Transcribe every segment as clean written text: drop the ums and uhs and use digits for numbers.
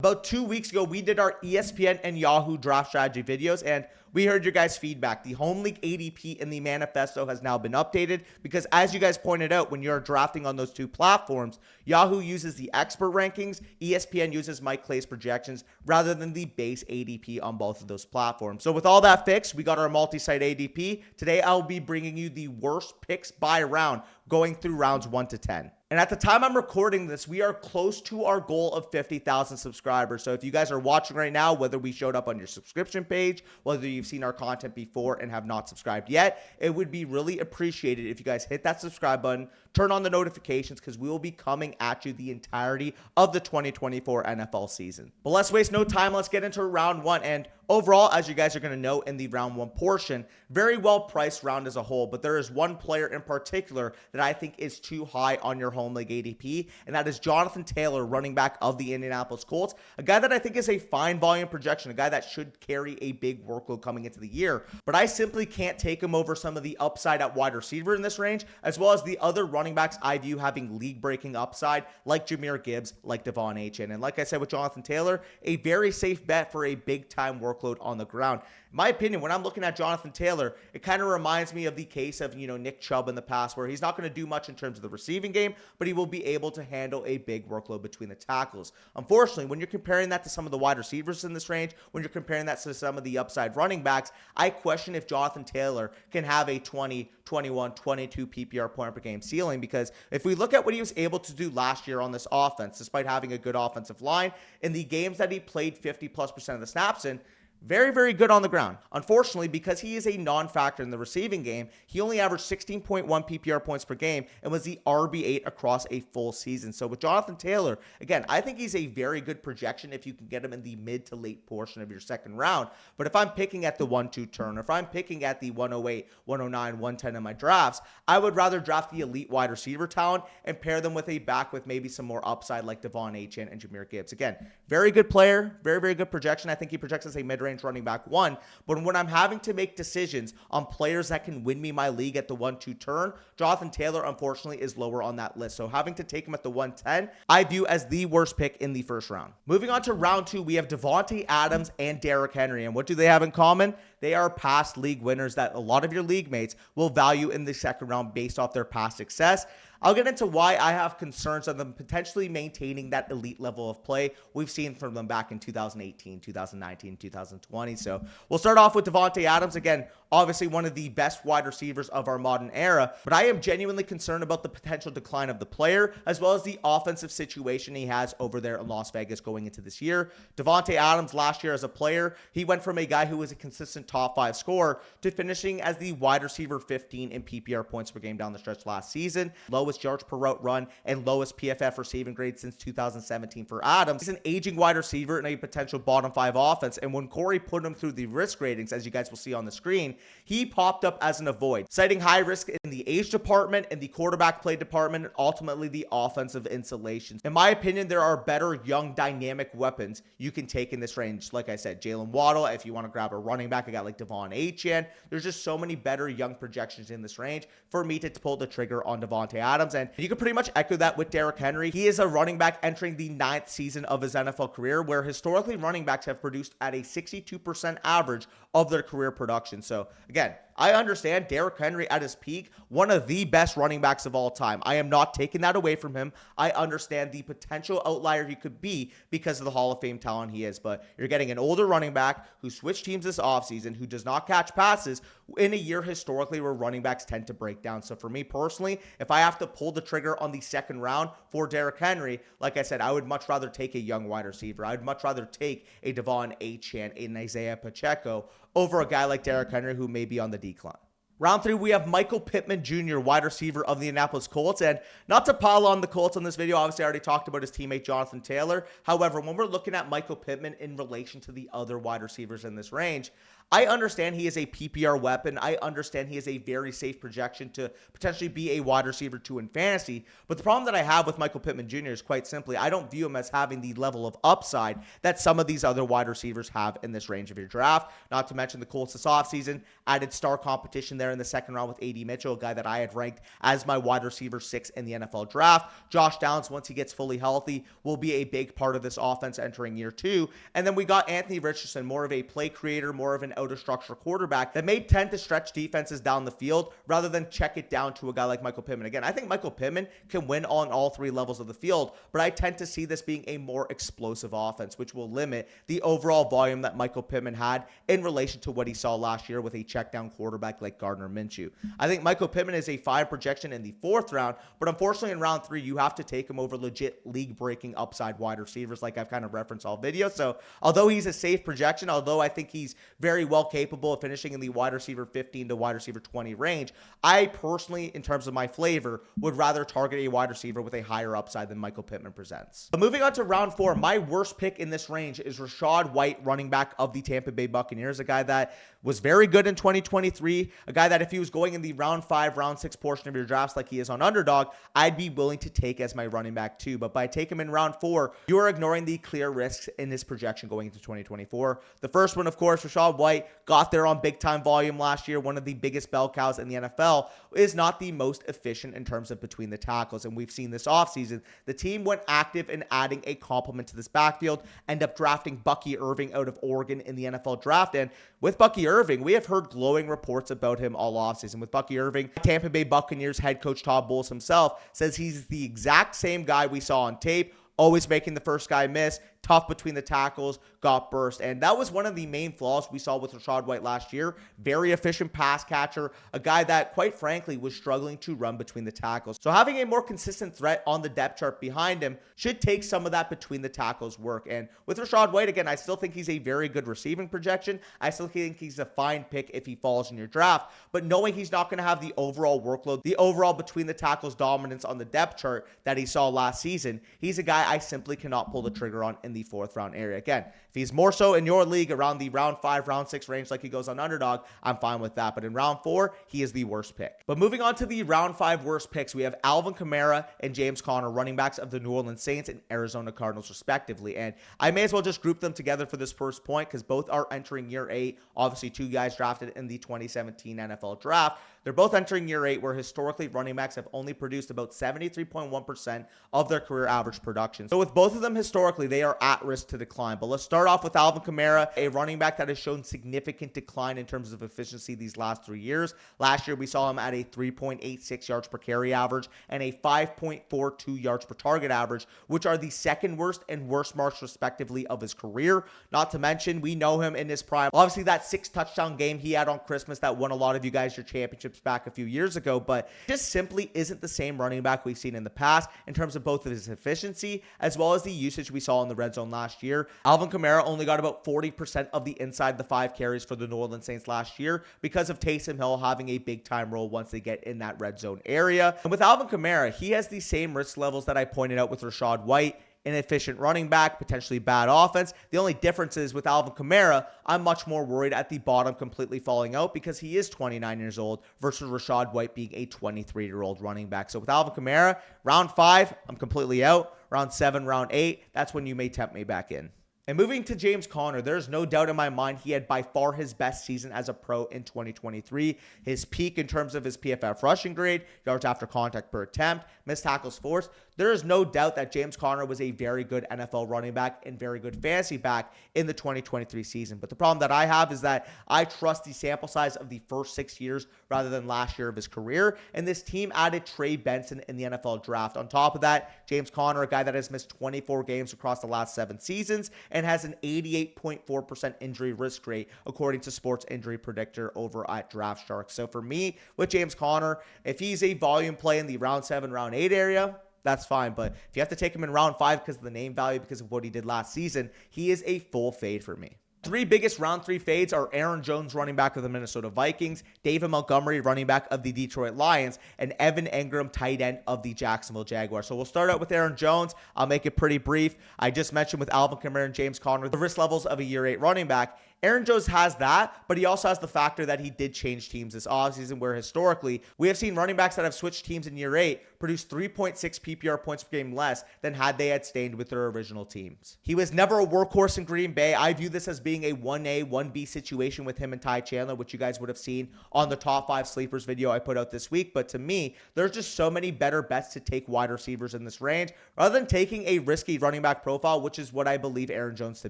About 2 weeks ago, we did our ESPN and Yahoo draft strategy videos, and we heard your guys' feedback. The home league ADP in the manifesto has now been updated because, as you guys pointed out, when you're drafting on those two platforms, Yahoo uses the expert rankings, ESPN uses Mike Clay's projections, rather than the base ADP on both of those platforms. So with all that fixed, we got our multi-site ADP. Today, I'll be bringing you the worst picks by round, going through rounds 1 to 10. And at the time I'm recording this, we are close to our goal of 50,000 subscribers. So if you guys are watching right now, whether we showed up on your subscription page, whether you've seen our content before and have not subscribed yet, it would be really appreciated if you guys hit that subscribe button, turn on the notifications, because we will be coming at you the entirety of the 2024 NFL season. But let's waste no time. Let's get into round 1. And overall, as you guys are going to know in the round 1 portion, very well priced round as a whole, but there is one player in particular that I think is too high on your home league ADP, and that is Jonathan Taylor, running back of the Indianapolis Colts, a guy that I think is a fine volume projection, a guy that should carry a big workload coming into the year, but I simply can't take him over some of the upside at wide receiver in this range, as well as the other running backs I view having league-breaking upside, like Jahmyr Gibbs, like Devon Achane, and like I said with Jonathan Taylor, a very safe bet for a big-time workload on the ground. In my opinion, when I'm looking at Jonathan Taylor, it kind of reminds me of the case of, Nick Chubb in the past, where he's not going to do much in terms of the receiving game, but he will be able to handle a big workload between the tackles. Unfortunately, when you're comparing that to some of the wide receivers in this range, when you're comparing that to some of the upside running backs, I question if Jonathan Taylor can have a 20, 21, 22 PPR point per game ceiling, because if we look at what he was able to do last year on this offense, despite having a good offensive line, in the games that he played 50+% of the snaps in, very, very good on the ground. Unfortunately, because he is a non-factor in the receiving game, he only averaged 16.1 PPR points per game and was the RB8 across a full season. So with Jonathan Taylor, again, I think he's a very good projection if you can get him in the mid to late portion of your second round. But if I'm picking at the 1-2 turn, or if I'm picking at the 108, 109, 110 in my drafts, I would rather draft the elite wide receiver talent and pair them with a back with maybe some more upside like Devon Achane and Jahmyr Gibbs. Again, very good player, very, very good projection. I think he projects as a mid-range running back 1, but when I'm having to make decisions on players that can win me my league at the 1-2 turn, Jonathan Taylor unfortunately is lower on that list. So having to take him at the 110, I view as the worst pick in the first round. Moving on to round 2, we have Davante Adams and Derrick Henry, and what do they have in common? They are past league winners that a lot of your league mates will value in the second round based off their past success. I'll get into why I have concerns on them potentially maintaining that elite level of play we've seen from them back in 2018, 2019, 2020. So we'll start off with Davante Adams. Again, obviously one of the best wide receivers of our modern era, but I am genuinely concerned about the potential decline of the player, as well as the offensive situation he has over there in Las Vegas going into this year. Davante Adams last year as a player, he went from a guy who was a consistent top 5 scorer to finishing as the wide receiver 15 in PPR points per game down the stretch last season. Lowest yards per route run and lowest PFF receiving grade since 2017 for Adams. He's an aging wide receiver in a potential bottom 5 offense, and when Corey put him through the risk ratings, as you guys will see on the screen, he popped up as an avoid, citing high risk in the age department and the quarterback play department, and ultimately the offensive insulation. In my opinion, there are better young dynamic weapons you can take in this range. Like I said, Jalen Waddle, if you want to grab a running back, a guy like Devon Achane. There's just so many better young projections in this range for me to pull the trigger on Davante Adams. And you can pretty much echo that with Derrick Henry. He is a running back entering the 9th season of his NFL career, where historically running backs have produced at a 62% average of their career production. So again, I understand Derrick Henry at his peak, one of the best running backs of all time. I am not taking that away from him. I understand the potential outlier he could be because of the Hall of Fame talent he is, but you're getting an older running back who switched teams this offseason, who does not catch passes in a year historically where running backs tend to break down. So for me personally, if I have to pull the trigger on the second round for Derrick Henry, like I said, I would much rather take a young wide receiver. I'd much rather take a Devon Achane, an Isaiah Pacheco over a guy like Derrick Henry who may be on the decline. Round 3, we have Michael Pittman Jr., wide receiver of the Indianapolis Colts. And not to pile on the Colts on this video, obviously I already talked about his teammate Jonathan Taylor. However, when we're looking at Michael Pittman in relation to the other wide receivers in this range, I understand he is a PPR weapon. I understand he is a very safe projection to potentially be a wide receiver 2 in fantasy. But the problem that I have with Michael Pittman Jr. is quite simply, I don't view him as having the level of upside that some of these other wide receivers have in this range of your draft. Not to mention the Colts this offseason added star competition there there in the second round with A.D. Mitchell, a guy that I had ranked as my wide receiver 6 in the NFL draft. Josh Downs, once he gets fully healthy, will be a big part of this offense entering year 2. And then we got Anthony Richardson, more of a play creator, more of an out-of-structure quarterback that may tend to stretch defenses down the field rather than check it down to a guy like Michael Pittman. Again, I think Michael Pittman can win on all 3 levels of the field, but I tend to see this being a more explosive offense, which will limit the overall volume that Michael Pittman had in relation to what he saw last year with a check down quarterback like Gardner Minshew. I think Michael Pittman is a 5 projection in the 4th round, but unfortunately in round 3, you have to take him over legit league-breaking upside wide receivers like I've kind of referenced all video. So although he's a safe projection, although I think he's very well capable of finishing in the wide receiver 15 to wide receiver 20 range, I personally, in terms of my flavor, would rather target a wide receiver with a higher upside than Michael Pittman presents. But moving on to round 4, my worst pick in this range is Rachaad White, running back of the Tampa Bay Buccaneers, a guy that was very good in 2023, a guy that if he was going in the round 5, round 6 portion of your drafts like he is on Underdog, I'd be willing to take as my running back too. But by taking him in round 4, you are ignoring the clear risks in his projection going into 2024. The first one, of course, Rachaad White got there on big time volume last year, one of the biggest bell cows in the NFL, is not the most efficient in terms of between the tackles. And we've seen this offseason, the team went active in adding a complement to this backfield, end up drafting Bucky Irving out of Oregon in the NFL draft. And with Bucky Irving, we have heard glowing reports about him all offseason. With Bucky Irving, Tampa Bay Buccaneers head coach Todd Bowles himself says he's the exact same guy we saw on tape, always making the first guy miss, tough between the tackles, got burst. And that was one of the main flaws we saw with Rachaad White last year. Very efficient pass catcher, a guy that, quite frankly, was struggling to run between the tackles. So having a more consistent threat on the depth chart behind him should take some of that between the tackles work. And with Rachaad White, again, I still think he's a very good receiving projection. I still think he's a fine pick if he falls in your draft. But knowing he's not going to have the overall workload, the overall between the tackles dominance on the depth chart that he saw last season, he's a guy I simply cannot pull the trigger on in the 4th round area. Again, if he's more so in your league around the round 5, round 6 range like he goes on Underdog, I'm fine with that. But in round 4, he is the worst pick. But moving on to the round 5 worst picks, we have Alvin Kamara and James Conner, running backs of the New Orleans Saints and Arizona Cardinals respectively. And I may as well just group them together for this first point because both are entering year 8. Obviously, 2 guys drafted in the 2017 NFL draft. They're both entering year 8, where historically running backs have only produced about 73.1% of their career average production. So with both of them historically, they are at risk to decline. But let's start off with Alvin Kamara, a running back that has shown significant decline in terms of efficiency these last 3 years. Last year, we saw him at a 3.86 yards per carry average and a 5.42 yards per target average, which are the second worst and worst marks respectively of his career. Not to mention, we know him in his prime. Obviously, that 6 touchdown game he had on Christmas that won a lot of you guys your championships back a few years ago, but just simply isn't the same running back we've seen in the past in terms of both of his efficiency as well as the usage we saw in the red zone last year. Alvin Kamara only got about 40% of the inside the 5 carries for the New Orleans Saints last year because of Taysom Hill having a big time role once they get in that red zone area. And with Alvin Kamara, he has the same risk levels that I pointed out with Rachaad White. Inefficient running back, potentially bad offense. The only difference is with Alvin Kamara, I'm much more worried at the bottom completely falling out because he is 29 years old versus Rachaad White being a 23-year-old running back. So with Alvin Kamara, round 5, I'm completely out. Round 7, round 8, that's when you may tempt me back in. And moving to James Conner, there's no doubt in my mind he had by far his best season as a pro in 2023. His peak in terms of his PFF rushing grade, yards after contact per attempt, missed tackles forced. There is no doubt that James Conner was a very good NFL running back and very good fantasy back in the 2023 season. But the problem that I have is that I trust the sample size of the first 6 years rather than last year of his career. And this team added Trey Benson in the NFL draft. On top of that, James Conner, a guy that has missed 24 games across the last 7 seasons and has an 88.4% injury risk rate, according to Sports Injury Predictor over at Draft Shark. So for me, with James Conner, if he's a volume play in the round 7, round 8 area, that's fine. But if you have to take him in round 5 because of the name value, because of what he did last season, he is a full fade for me. 3 biggest round 3 fades are Aaron Jones, running back of the Minnesota Vikings, David Montgomery, running back of the Detroit Lions, and Evan Engram, tight end of the Jacksonville Jaguars. So we'll start out with Aaron Jones. I'll make it pretty brief. I just mentioned with Alvin Kamara and James Conner, the risk levels of a year 8 running back. Aaron Jones has that, but he also has the factor that he did change teams this offseason, where historically we have seen running backs that have switched teams in year 8 produce 3.6 PPR points per game less than had they had stayed with their original teams. He was never a workhorse in Green Bay. I view this as being being a 1A, 1B situation with him and Ty Chandler, which you guys would have seen on the top 5 sleepers video I put out this week. But to me, there's just so many better bets to take wide receivers in this range rather than taking a risky running back profile, which is what I believe Aaron Jones to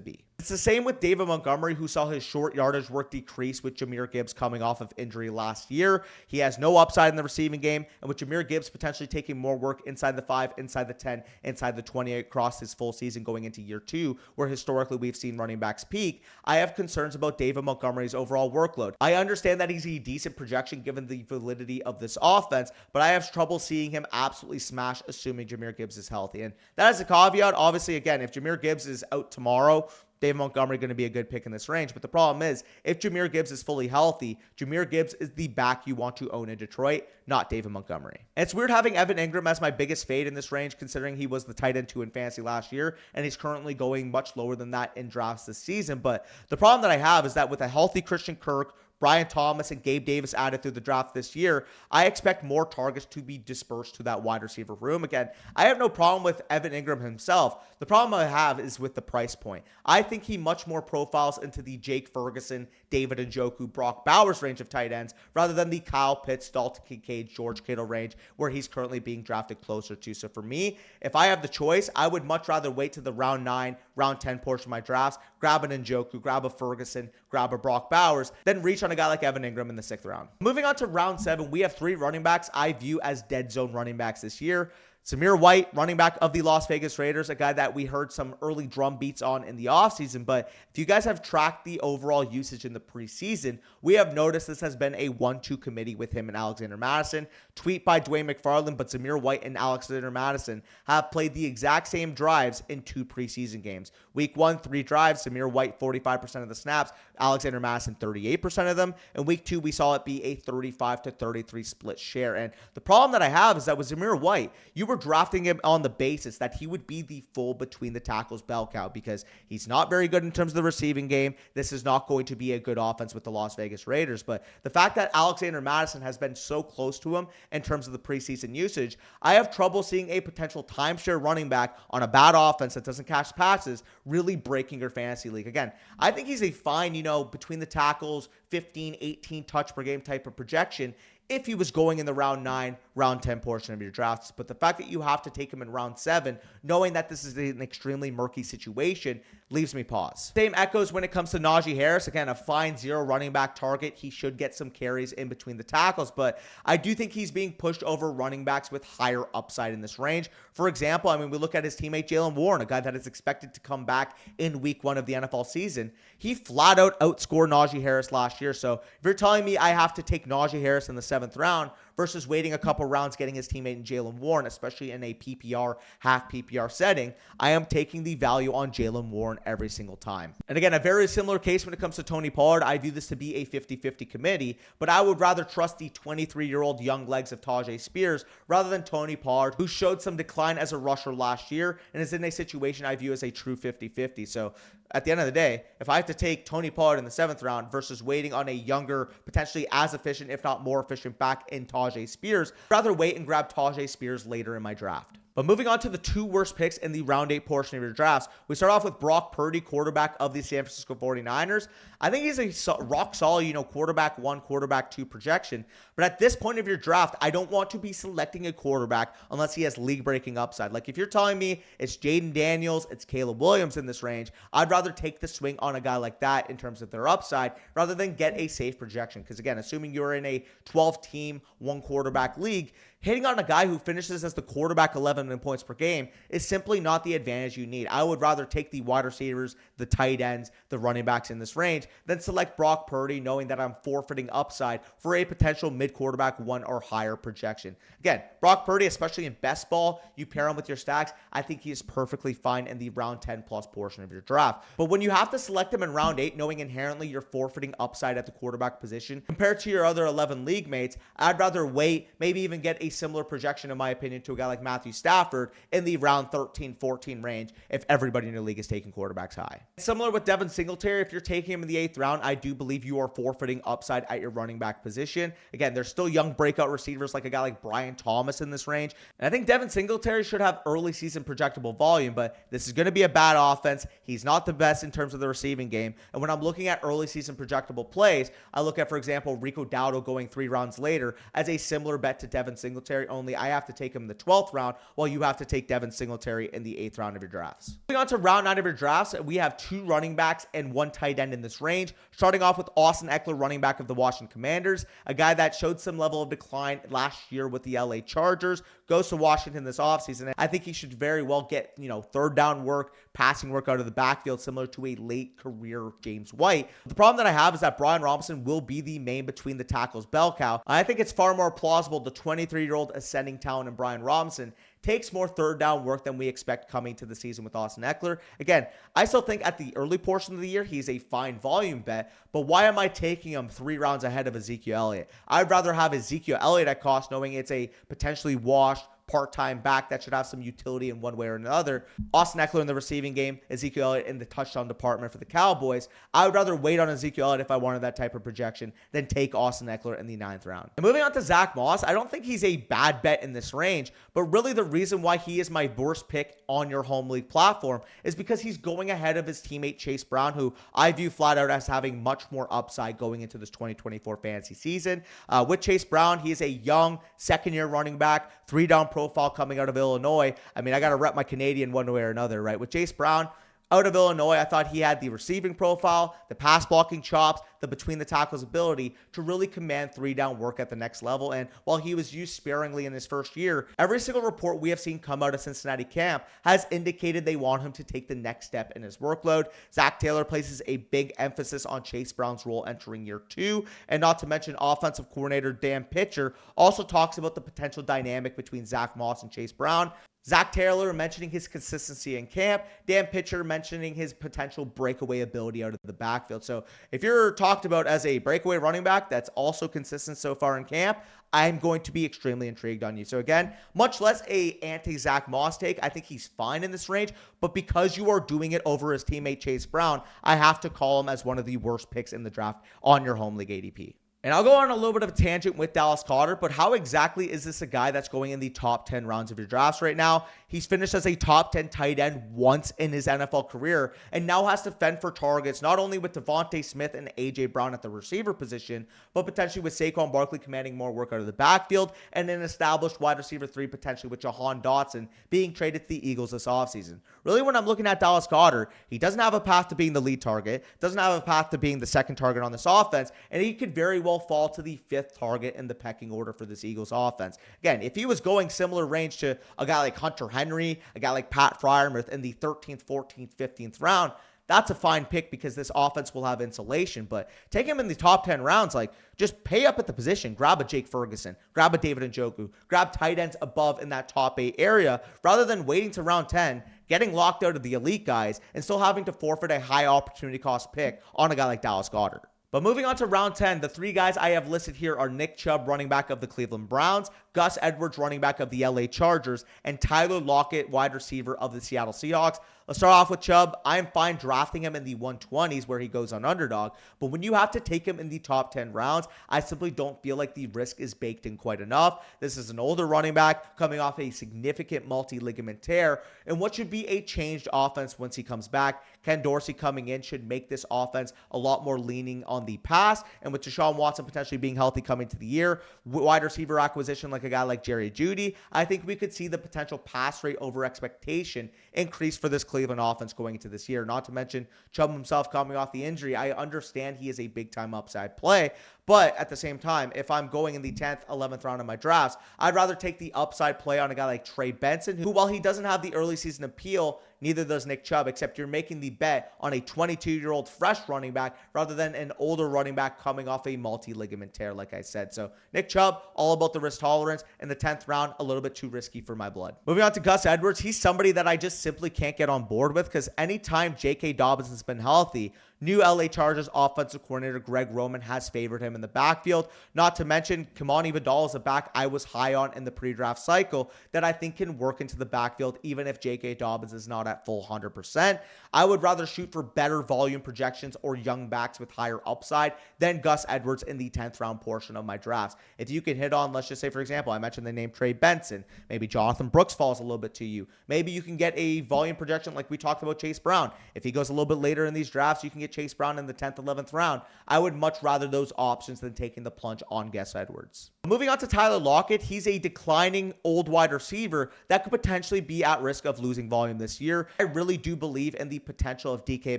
be. It's the same with David Montgomery, who saw his short yardage work decrease with Jahmyr Gibbs coming off of injury last year. He has no upside in the receiving game, and with Jahmyr Gibbs potentially taking more work inside the 5, inside the 10, inside the 20 across his full season going into year 2, where historically we've seen running backs peak, I have concerns about David Montgomery's overall workload. I understand that he's a decent projection given the validity of this offense, but I have trouble seeing him absolutely smash assuming Jahmyr Gibbs is healthy. And that is a caveat. Obviously, again, if Jahmyr Gibbs is out tomorrow, David Montgomery going to be a good pick in this range. But the problem is, if Jahmyr Gibbs is fully healthy, Jahmyr Gibbs is the back you want to own in Detroit, not David Montgomery. And it's weird having Evan Ingram as my biggest fade in this range, considering he was the tight end 2 in fantasy last year, and he's currently going much lower than that in drafts this season. But the problem that I have is that with a healthy Christian Kirk, Brian Thomas, and Gabe Davis added through the draft this year, I expect more targets to be dispersed to that wide receiver room. Again, I have no problem with Evan Ingram himself. The problem I have is with the price point. I think he much more profiles into the Jake Ferguson, David Njoku, Brock Bowers range of tight ends rather than the Kyle Pitts, Dalton Kincaid, George Kittle range where he's currently being drafted closer to. So for me, if I have the choice, I would much rather wait to the round 9, round 10 portion of my drafts, grab an Njoku, grab a Ferguson, grab a Brock Bowers, then reach on a guy like Evan Ingram in the 6th round. Moving on to round 7, we have 3 running backs I view as dead zone running backs this year. Samir White, running back of the Las Vegas Raiders, a guy that we heard some early drum beats on in the offseason. But if you guys have tracked the overall usage in the preseason, we have noticed this has been a 1-2 committee with him and Alexander Mattison. Tweet by Dwayne McFarland, but Samir White and Alexander Mattison have played the exact same drives in 2 preseason games. Week 1, 3 drives, Samir White 45% of the snaps, Alexander Mattison 38% of them. In week 2, we saw it be a 35-33 split share. And the problem that I have is that with Samir White, you were drafting him on the basis that he would be the full between the tackles bell cow because he's not very good in terms of the receiving game. This is not going to be a good offense with the Las Vegas Raiders. But the fact that Alexander Mattison has been so close to him in terms of the preseason usage, I have trouble seeing a potential timeshare running back on a bad offense that doesn't catch passes really breaking your fantasy league. Again, I think he's a fine, between the tackles, 15, 18 touch per game type of projection if he was going in the round 9, round 10 portion of your drafts. But the fact that you have to take him in round 7, knowing that this is an extremely murky situation, leaves me pause. Same echoes when it comes to Najee Harris. Again, a fine 0 running back target. He should get some carries in between the tackles, but I do think he's being pushed over running backs with higher upside in this range. For example, we look at his teammate Jaylen Warren, a guy that is expected to come back in week 1 of the NFL season. He flat out outscored Najee Harris last year. So if you're telling me I have to take Najee Harris in the 7th round versus waiting a couple rounds getting his teammate in Jaylen Warren, especially in a PPR, half PPR setting, I am taking the value on Jaylen Warren every single time. And again, a very similar case when it comes to Tony Pollard. I view this to be a 50-50 committee, but I would rather trust the 23-year-old young legs of Tajay Spears rather than Tony Pollard, who showed some decline as a rusher last year and is in a situation I view as a true 50-50. So at the end of the day, if I have to take Tony Pollard in the 7th round versus waiting on a younger, potentially as efficient, if not more efficient back in Tajay Spears, I'd rather wait and grab Tajay Spears later in my draft. But moving on to the 2 worst picks in the round 8 portion of your drafts, we start off with Brock Purdy, quarterback of the San Francisco 49ers. I think he's a rock solid, quarterback 1, quarterback 2 projection. But at this point of your draft, I don't want to be selecting a quarterback unless he has league-breaking upside. Like if you're telling me it's Jaden Daniels, it's Caleb Williams in this range, I'd rather take the swing on a guy like that in terms of their upside rather than get a safe projection. Because again, assuming you're in a 12-team, 1-quarterback league, hitting on a guy who finishes as the quarterback 11 in points per game is simply not the advantage you need. I would rather take the wide receivers, the tight ends, the running backs in this range than select Brock Purdy, knowing that I'm forfeiting upside for a potential mid-quarterback 1 or higher projection. Again, Brock Purdy, especially in best ball, you pair him with your stacks, I think he is perfectly fine in the round 10 plus portion of your draft. But when you have to select him in round 8, knowing inherently you're forfeiting upside at the quarterback position compared to your other 11 league mates, I'd rather wait, maybe even get a a similar projection, in my opinion, to a guy like Matthew Stafford in the round 13, 14 range if everybody in your league is taking quarterbacks high. Similar with Devin Singletary, if you're taking him in the 8th round, I do believe you are forfeiting upside at your running back position. Again, there's still young breakout receivers like a guy like Brian Thomas in this range. And I think Devin Singletary should have early season projectable volume, but this is going to be a bad offense. He's not the best in terms of the receiving game. And when I'm looking at early season projectable plays, I look at, for example, Rico Dowdle going 3 rounds later as a similar bet to Devin Singletary, only I have to take him in the 12th round while you have to take Devin Singletary in the 8th round of your drafts. Moving on to round 9 of your drafts, we have 2 running backs and 1 tight end in this range. Starting off with Austin Eckler, running back of the Washington Commanders, a guy that showed some level of decline last year with the LA Chargers, goes to Washington this offseason. I think he should very well get, third down work, passing work out of the backfield, similar to a late career James White. The problem that I have is that Brian Robinson will be the main between the tackles bell cow. I think it's far more plausible the 23-year-old ascending talent in Brian Robinson takes more third down work than we expect coming to the season with Austin Eckler. Again, I still think at the early portion of the year, he's a fine volume bet, but why am I taking him 3 rounds ahead of Ezekiel Elliott? I'd rather have Ezekiel Elliott at cost, knowing it's a potentially washed part-time back that should have some utility in one way or another. Austin Eckler in the receiving game, Ezekiel Elliott in the touchdown department for the Cowboys. I would rather wait on Ezekiel Elliott if I wanted that type of projection than take Austin Eckler in the 9th round. And moving on to Zach Moss, I don't think he's a bad bet in this range, but really the reason why he is my worst pick on your home league platform is because he's going ahead of his teammate Chase Brown, who I view flat out as having much more upside going into this 2024 fantasy season. With Chase Brown, he is a young second-year running back, 3-down profile coming out of Illinois. I mean, I got to rep my Canadian one way or another, right? With Chase Brown, out of Illinois, I thought he had the receiving profile, the pass blocking chops, the between the tackles ability to really command 3-down work at the next level. And while he was used sparingly in his first year, every single report we have seen come out of Cincinnati camp has indicated they want him to take the next step in his workload. Zach Taylor places a big emphasis on Chase Brown's role entering year 2. And not to mention offensive coordinator Dan Pitcher also talks about the potential dynamic between Zach Moss and Chase Brown. Zach Taylor mentioning his consistency in camp, Dan Pitcher mentioning his potential breakaway ability out of the backfield. So if you're talked about as a breakaway running back that's also consistent so far in camp, I'm going to be extremely intrigued on you. So again, much less a anti-Zach Moss take. I think he's fine in this range, but because you are doing it over his teammate Chase Brown, I have to call him as one of the worst picks in the draft on your home league ADP. And I'll go on a little bit of a tangent with Dallas Goedert, but how exactly is this a guy that's going in the top 10 rounds of your drafts right now? He's finished as a top 10 tight end once in his NFL career and now has to fend for targets, not only with Devontae Smith and A.J. Brown at the receiver position, but potentially with Saquon Barkley commanding more work out of the backfield and an established wide receiver 3 potentially with Jahan Dotson being traded to the Eagles this offseason. Really, when I'm looking at Dallas Goedert, he doesn't have a path to being the lead target, doesn't have a path to being the second target on this offense, and he could very well fall to the 5th target in the pecking order for this Eagles offense. Again, if he was going similar range to a guy like Hunter Henry, a guy like Pat Freiermuth in the 13th, 14th, 15th round, that's a fine pick because this offense will have insulation. But take him in the top 10 rounds, just pay up at the position. Grab a Jake Ferguson, grab a David Njoku, grab tight ends above in that top 8 area rather than waiting to round 10, getting locked out of the elite guys, and still having to forfeit a high opportunity cost pick on a guy like Dallas Goedert. But moving on to round 10, the 3 guys I have listed here are Nick Chubb, running back of the Cleveland Browns, Gus Edwards, running back of the LA Chargers, and Tyler Lockett, wide receiver of the Seattle Seahawks. Let's start off with Chubb. I'm fine drafting him in the 120s where he goes on underdog, but when you have to take him in the top 10 rounds, I simply don't feel like the risk is baked in quite enough. This is an older running back coming off a significant multi-ligament tear and what should be a changed offense once he comes back. Ken Dorsey coming in should make this offense a lot more leaning on the pass, and with Deshaun Watson potentially being healthy coming to the year, wide receiver acquisition like a guy like Jerry Jeudy, I think we could see the potential pass rate over expectation increase for this Cleveland offense going into this year. Not to mention Chubb himself coming off the injury. I understand he is a big-time upside play, but at the same time, if I'm going in the 10th, 11th round of my drafts, I'd rather take the upside play on a guy like Trey Benson, who, while he doesn't have the early season appeal, neither does Nick Chubb, except you're making the bet on a 22-year-old fresh running back rather than an older running back coming off a multi-ligament tear, like I said. So Nick Chubb, all about the risk tolerance. In the 10th round, a little bit too risky for my blood. Moving on to Gus Edwards, he's somebody that I just simply can't get on board with because anytime J.K. Dobbins has been healthy, new LA Chargers offensive coordinator Greg Roman has favored him in in the backfield. Not to mention, Kamani Vidal is a back I was high on in the pre-draft cycle that I think can work into the backfield even if J.K. Dobbins is not at full 100%. I would rather shoot for better volume projections or young backs with higher upside than Gus Edwards in the 10th round portion of my drafts. If you can hit on, let's just say, for example, I mentioned the name Trey Benson. Maybe Jonathan Brooks falls a little bit to you. Maybe you can get a volume projection like we talked about Chase Brown. If he goes a little bit later in these drafts, you can get Chase Brown in the 10th, 11th round. I would much rather those options than taking the plunge on Gus Edwards. Moving on to Tyler Lockett, he's a declining old wide receiver that could potentially be at risk of losing volume this year. I really do believe in the potential of DK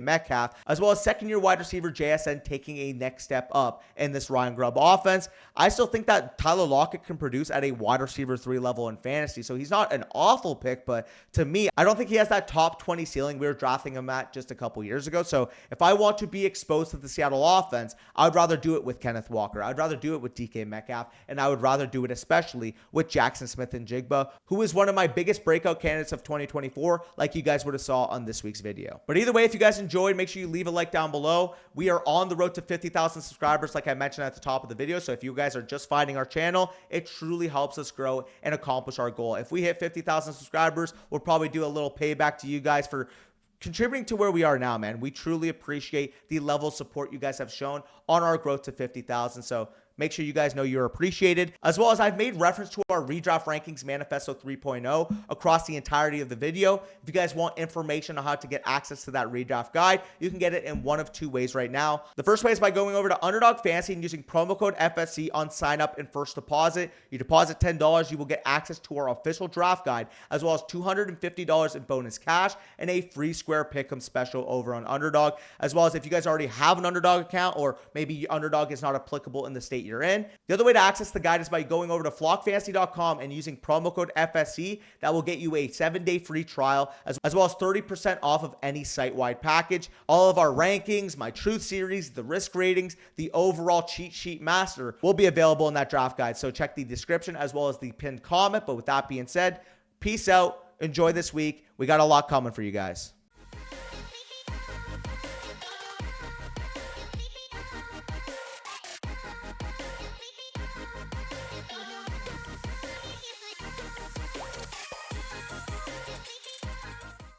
Metcalf, as well as second-year wide receiver JSN taking a next step up in this Ryan Grubb offense. I still think that Tyler Lockett can produce at a wide receiver 3 level in fantasy, so he's not an awful pick, but to me, I don't think he has that top 20 ceiling we were drafting him at just a couple years ago. So if I want to be exposed to the Seattle offense, I would rather do it with Kenneth Walker. I'd rather do it with DK Metcalf, and I would rather do it especially with Jackson Smith-Njigba, who is one of my biggest breakout candidates of 2024, like you guys would have saw on this week's video. But either way, if you guys enjoyed, make sure you leave a like down below. We are on the road to 50,000 subscribers, like I mentioned at the top of the video. So if you guys are just finding our channel, it truly helps us grow and accomplish our goal. If we hit 50,000 subscribers, we'll probably do a little payback to you guys for contributing to where we are now, man. We truly appreciate the level of support you guys have shown on our growth to 50,000. So make sure you guys know you're appreciated, as well as I've made reference to our redraft rankings manifesto 3.0 across the entirety of the video. If you guys want information on how to get access to that redraft guide, you can get it in one of two ways right now. The first way is by going over to Underdog Fantasy and using promo code FSC on sign up and first deposit. You deposit $10, you will get access to our official draft guide, as well as $250 in bonus cash and a free square pick'em special over on Underdog. As well as if you guys already have an Underdog account, or maybe Underdog is not applicable in the state you're in, the other way to access the guide is by going over to flockfantasy.com and using promo code FSC. That will get you a 7-day free trial, as well as 30% off of any site-wide package. All of our rankings, my truth series, the risk ratings, the overall cheat sheet master will be available in that draft guide. So check the description as well as the pinned comment. But with that being said, peace out. Enjoy this week. We got a lot coming for you guys.